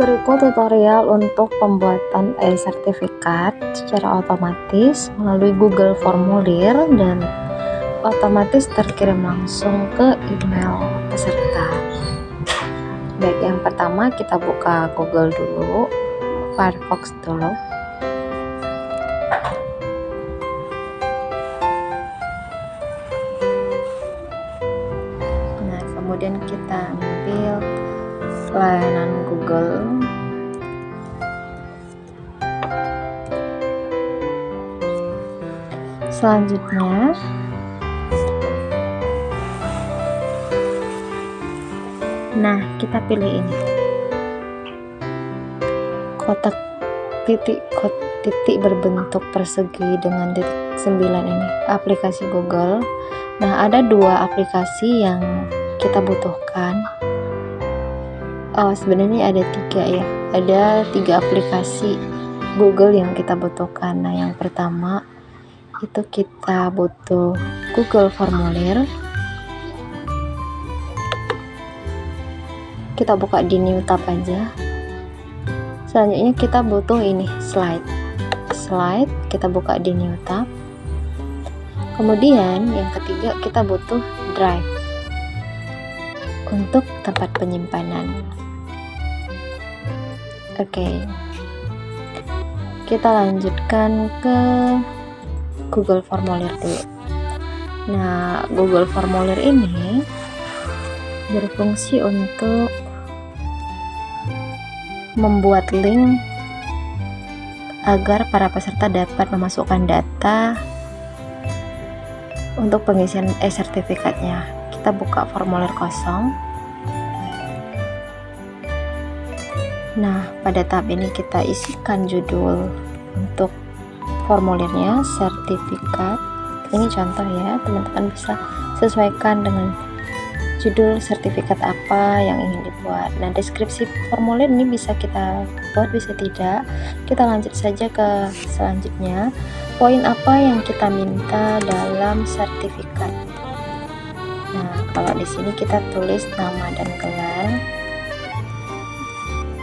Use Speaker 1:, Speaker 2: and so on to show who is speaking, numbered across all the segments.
Speaker 1: Berikut tutorial untuk pembuatan e-sertifikat secara otomatis melalui Google Formulir dan otomatis terkirim langsung ke email peserta. Baik, yang pertama kita buka Google dulu, Firefox dulu. Nah, kemudian kita ambil layanan Google. Selanjutnya kita pilih ini kotak titik berbentuk persegi dengan titik 9 ini, aplikasi Google. Nah, ada dua aplikasi yang kita butuhkan. Sebenarnya ada tiga ya, ada 3 aplikasi Google yang kita butuhkan. Nah, yang pertama itu kita butuh Google Formulir. Kita buka di new tab aja. Selanjutnya kita butuh ini slide, kita buka di new tab. Kemudian yang ketiga kita butuh drive untuk tempat penyimpanan. Oke, kita lanjutkan ke Google Formulir dulu. Nah, Google Formulir ini berfungsi untuk membuat link agar para peserta dapat memasukkan data untuk pengisian e-sertifikatnya. Kita buka formulir kosong. Nah, pada tahap ini kita isikan judul untuk formulirnya, sertifikat. Ini contoh ya, teman-teman bisa sesuaikan dengan judul sertifikat apa yang ingin dibuat. Nah, deskripsi formulir ini bisa kita buat, bisa tidak. Kita lanjut saja ke selanjutnya. Poin apa yang kita minta dalam sertifikat? Nah, kalau di sini kita tulis nama dan gelar.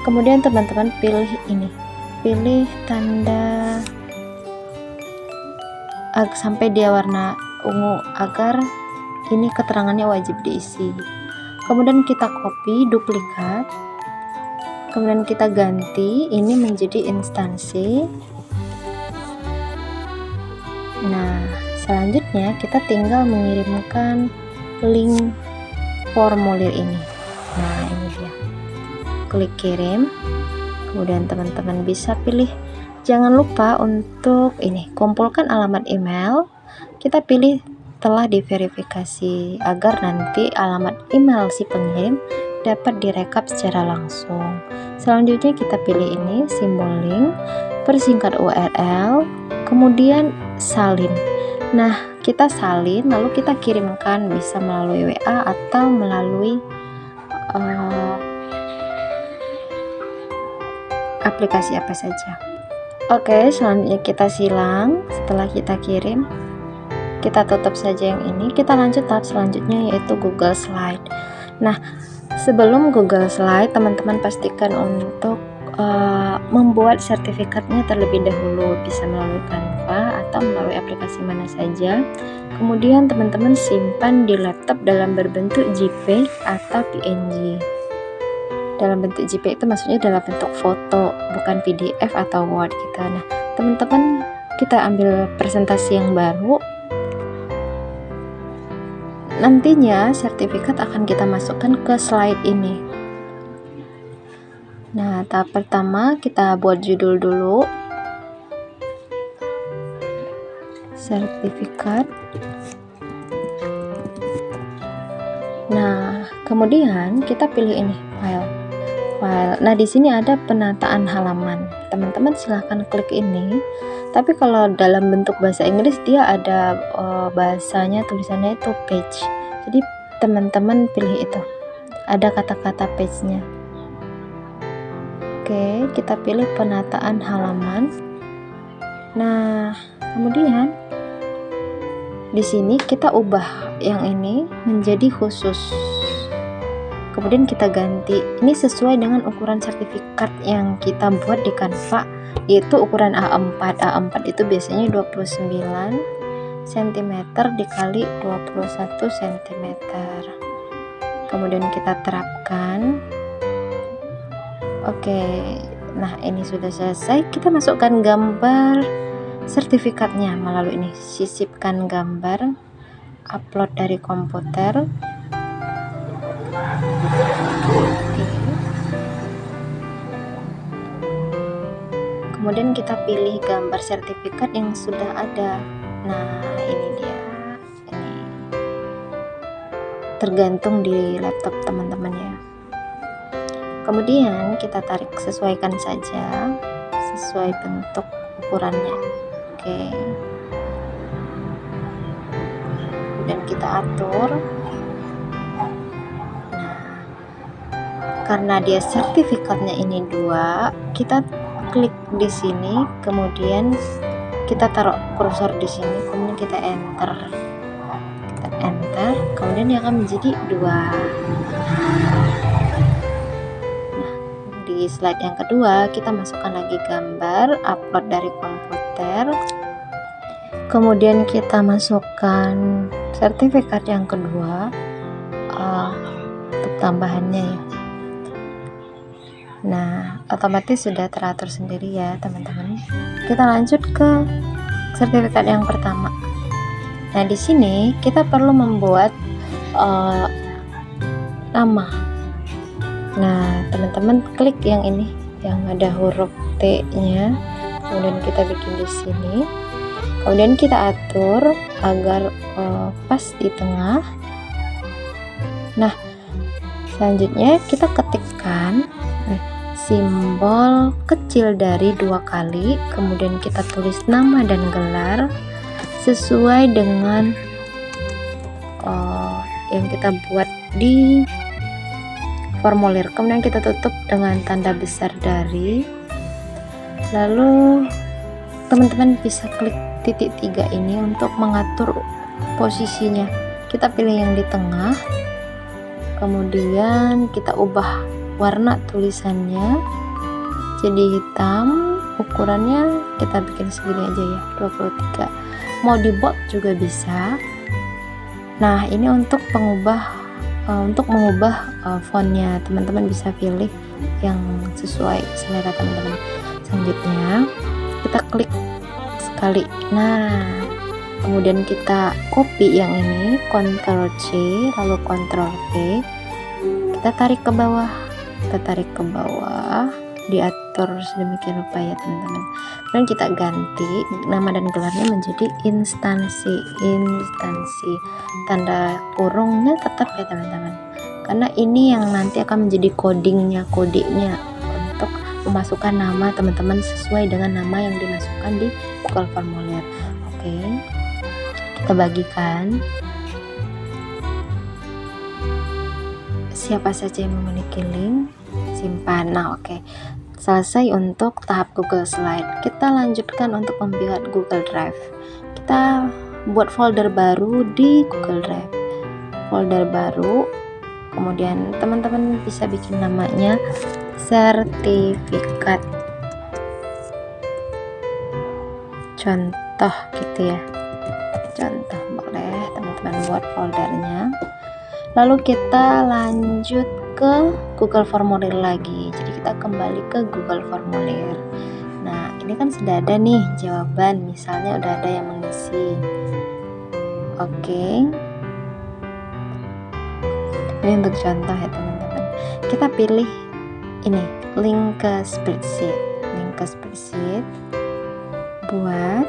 Speaker 1: Kemudian teman-teman pilih ini, pilih tanda sampai dia warna ungu agar ini keterangannya wajib diisi. Kemudian kita copy, duplikat, kemudian kita ganti ini menjadi instansi. Nah, selanjutnya kita tinggal mengirimkan link formulir ini. Nah, ini dia, klik kirim. Kemudian teman-teman bisa pilih, jangan lupa untuk ini, kumpulkan alamat email. Kita pilih telah diverifikasi agar nanti alamat email si pengirim dapat direkap secara langsung. Selanjutnya kita pilih ini, simbol link, persingkat URL, kemudian salin. Nah, kita salin lalu kita kirimkan, bisa melalui WA atau melalui aplikasi apa saja. Oke, selanjutnya kita silang. Setelah kita kirim, kita tutup saja yang ini. Kita lanjut tahap selanjutnya, yaitu Google Slide. Nah, sebelum Google Slide, teman-teman pastikan untuk membuat sertifikatnya terlebih dahulu, bisa melalui Canva atau melalui aplikasi mana saja. Kemudian teman-teman simpan di laptop dalam berbentuk JPEG atau PNG. Dalam bentuk JPEG itu maksudnya dalam bentuk foto, bukan PDF atau Word gitu. Nah, teman-teman, kita ambil presentasi yang baru. Nantinya sertifikat akan kita masukkan ke slide ini. Nah, tahap pertama kita buat judul dulu, sertifikat. Nah, kemudian kita pilih ini, file. Nah, di sini ada penataan halaman. Teman-teman silahkan klik ini. Tapi kalau dalam bentuk bahasa Inggris dia ada bahasanya, tulisannya itu page. Jadi teman-teman pilih itu. Ada kata-kata page-nya. Oke, kita pilih penataan halaman. Nah, kemudian di sini kita ubah yang ini menjadi khusus. kemudian kita ganti. Ini sesuai dengan ukuran sertifikat yang kita buat di Canva, yaitu ukuran A4. A4 itu biasanya 29 cm dikali 21 cm. Kemudian kita terapkan. Oke, nah ini sudah selesai. Kita masukkan gambar sertifikatnya melalui ini, sisipkan gambar, upload dari komputer. Kemudian kita pilih gambar sertifikat yang sudah ada. Nah ini dia, ini tergantung di laptop teman-teman ya. Kemudian kita tarik, sesuaikan saja sesuai bentuk ukurannya. Oke, dan kita atur. Nah, karena dia sertifikatnya ini 2, kita klik di sini, kemudian kita taruh kursor di sini, kemudian kita enter, kemudian dia akan menjadi 2. Nah, di slide yang kedua kita masukkan lagi gambar, upload dari komputer, kemudian kita masukkan sertifikat yang kedua untuk tambahannya ya. Nah, otomatis sudah teratur sendiri ya teman-teman. Kita lanjut ke sertifikat yang pertama. Nah, di sini kita perlu membuat nama. Nah, teman-teman klik yang ini, yang ada huruf T-nya, kemudian kita bikin di sini. Kemudian kita atur agar pas di tengah. Nah, selanjutnya kita ketikkan simbol kecil dari 2 kali, kemudian kita tulis nama dan gelar sesuai dengan yang kita buat di formulir. Kemudian kita tutup dengan tanda besar dari, lalu teman-teman bisa klik titik 3 ini untuk mengatur posisinya. Kita pilih yang di tengah, kemudian kita ubah warna tulisannya jadi hitam, ukurannya kita bikin segini aja ya, 23. Mau di bold juga bisa. Nah, ini untuk mengubah fontnya, teman-teman bisa pilih yang sesuai selera teman-teman. Selanjutnya kita klik sekali. Nah, kemudian kita copy yang ini, Ctrl C lalu Ctrl V, kita tarik ke bawah, diatur sedemikian rupa ya teman-teman. Dan kita ganti nama dan gelarnya menjadi instansi, tanda kurungnya tetap ya teman-teman, karena ini yang nanti akan menjadi kodenya untuk memasukkan nama teman-teman sesuai dengan nama yang dimasukkan di Google Formulir. Oke, kita bagikan. Siapa saja yang memiliki link, simpan. Nah, oke. Selesai untuk tahap Google Slide. Kita lanjutkan untuk membuat Google Drive. Kita buat folder baru di Google Drive. Folder baru. Kemudian teman-teman bisa bikin namanya sertifikat. Contoh gitu ya. Contoh boleh teman-teman buat foldernya. Lalu kita lanjut ke Google Formulir lagi. Jadi kita kembali ke Google Formulir. Nah, ini kan sudah ada nih jawaban, misalnya udah ada yang mengisi. Oke. Ini untuk contoh ya teman-teman. Kita pilih ini, link ke spreadsheet. Buat.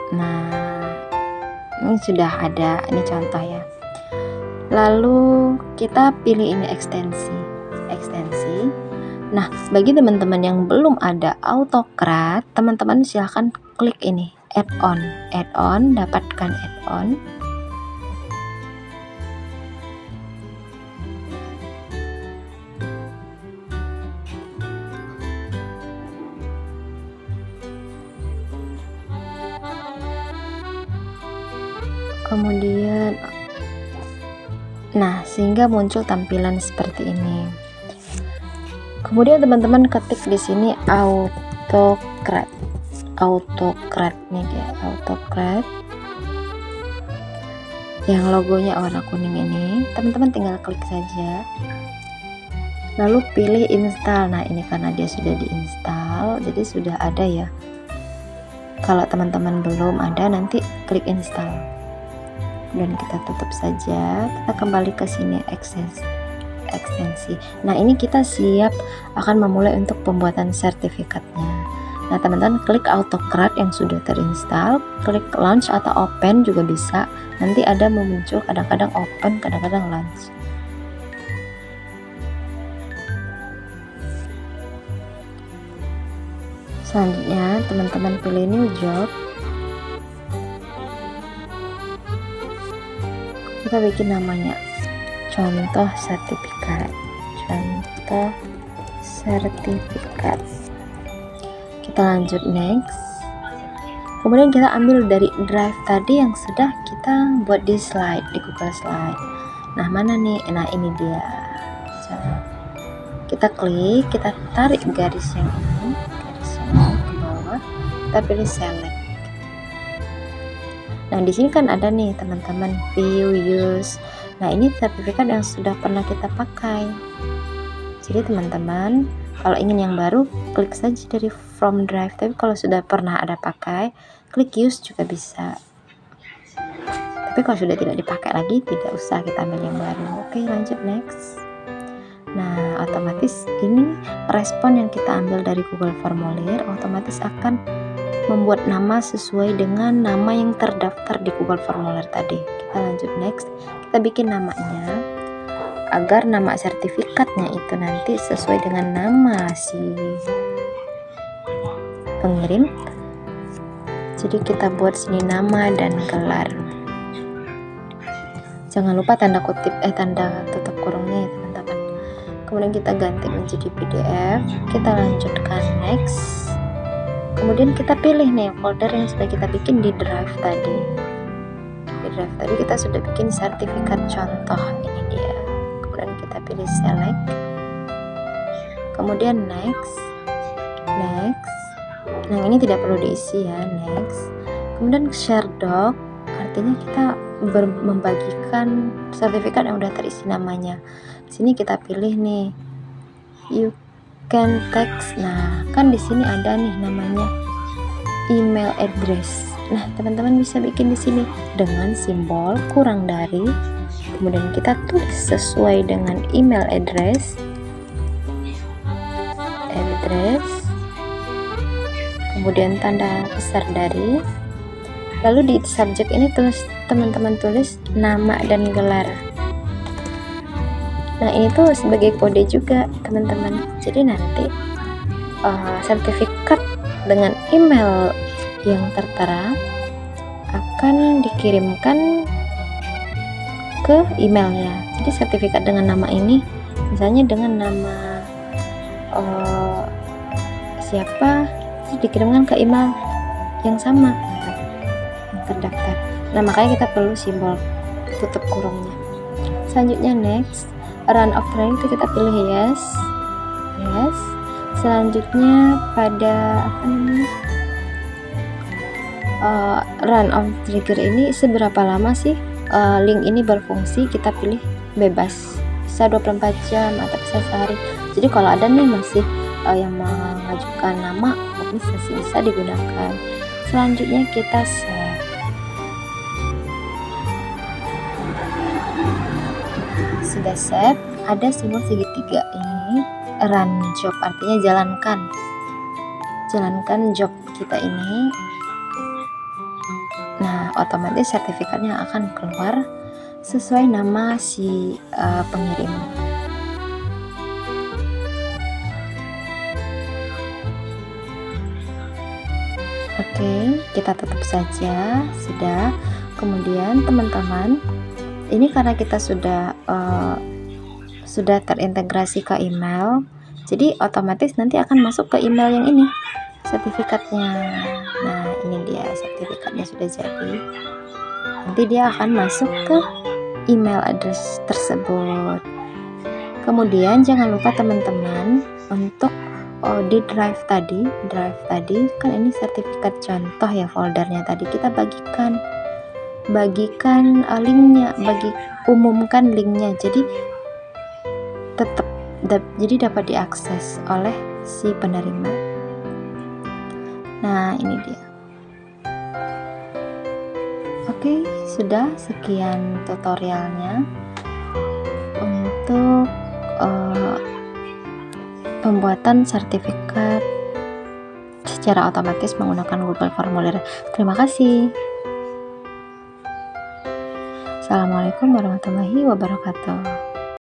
Speaker 1: Nah, ini sudah ada, ini contoh ya. Lalu kita pilih ini ekstensi. Nah, bagi teman-teman yang belum ada AutoCAD, teman-teman silahkan klik ini add-on, dapatkan add-on. kemudian nah sehingga muncul tampilan seperti ini. Kemudian teman-teman ketik di sini autocrat nih dia, autocrat yang logonya warna kuning ini. Teman-teman tinggal klik saja, lalu pilih install. Nah ini karena dia sudah diinstal, jadi sudah ada ya. Kalau teman-teman belum ada, nanti klik install dan kita tutup saja. Kita kembali ke sini ekstensi. Nah ini kita siap akan memulai untuk pembuatan sertifikatnya. Nah teman-teman klik autocrat yang sudah terinstall, klik launch atau open juga bisa. Nanti ada muncul kadang-kadang open, kadang-kadang launch. Selanjutnya teman-teman pilih new job. Kita bikin namanya contoh sertifikat. Kita lanjut next. Kemudian kita ambil dari drive tadi yang sudah kita buat di slide, di Google Slide. Nah mana nih? Nah ini dia. Kita klik, kita tarik garis yang ini ke bawah, kita pilih select. Nah di sini kan ada nih teman-teman view use. Nah ini sertifikat yang sudah pernah kita pakai. Jadi teman-teman kalau ingin yang baru klik saja dari from drive, tapi kalau sudah pernah ada pakai klik use juga bisa. Tapi kalau sudah tidak dipakai lagi tidak usah, kita ambil yang baru. Oke lanjut next. Nah otomatis ini respon yang kita ambil dari Google Formulir otomatis akan membuat nama sesuai dengan nama yang terdaftar di Google Formulir tadi. Kita lanjut next. Kita bikin namanya agar nama sertifikatnya itu nanti sesuai dengan nama si pengirim. Jadi kita buat sini nama dan gelar. Jangan lupa tanda kutip tanda tutup kurungnya ya teman-teman. Kemudian kita ganti menjadi PDF. Kita lanjutkan next. Kemudian kita pilih nih folder yang sudah kita bikin di drive tadi. Di drive tadi kita sudah bikin sertifikat contoh, ini dia. Kemudian kita pilih select. Kemudian next. Nah ini tidak perlu diisi ya, next. Kemudian share doc, artinya kita membagikan sertifikat yang udah terisi namanya. Di sini kita pilih nih you can text. Nah kan di sini ada nih namanya email address. Nah teman-teman bisa bikin di sini dengan simbol kurang dari, kemudian kita tulis sesuai dengan email address, kemudian tanda besar dari, lalu di subjek ini teman-teman tulis nama dan gelar. Nah ini tuh sebagai kode juga teman-teman, jadi nanti sertifikat dengan email yang tertera akan dikirimkan ke emailnya. Jadi sertifikat dengan nama ini misalnya dengan nama siapa, terus dikirimkan ke email yang sama yang terdaftar. Nah makanya kita perlu simbol tutup kurungnya. Selanjutnya next, run off training itu kita pilih yes. Selanjutnya pada run off trigger ini seberapa lama sih link ini berfungsi, kita pilih bebas, bisa 24 jam atau bisa sehari. Jadi kalau ada nih masih yang mengajukan nama, bisa digunakan. Selanjutnya kita save. Sudah save, ada simbol segitiga ini run job, artinya jalankan job kita ini. Nah otomatis sertifikatnya akan keluar sesuai nama si pengirim. Oke, kita tutup saja. Sudah. Kemudian teman-teman, ini karena kita sudah terintegrasi ke email, jadi otomatis nanti akan masuk ke email yang ini sertifikatnya. Nah ini dia sertifikatnya sudah jadi nanti dia akan masuk ke email address tersebut. Kemudian jangan lupa teman-teman untuk di drive tadi kan ini sertifikat contoh ya, foldernya tadi kita bagikan linknya, umumkan linknya, jadi dapat diakses oleh si penerima. Nah, ini dia. Oke, sudah sekian tutorialnya untuk pembuatan sertifikat secara otomatis menggunakan Google Formulir. Terima kasih. Assalamualaikum warahmatullahi wabarakatuh.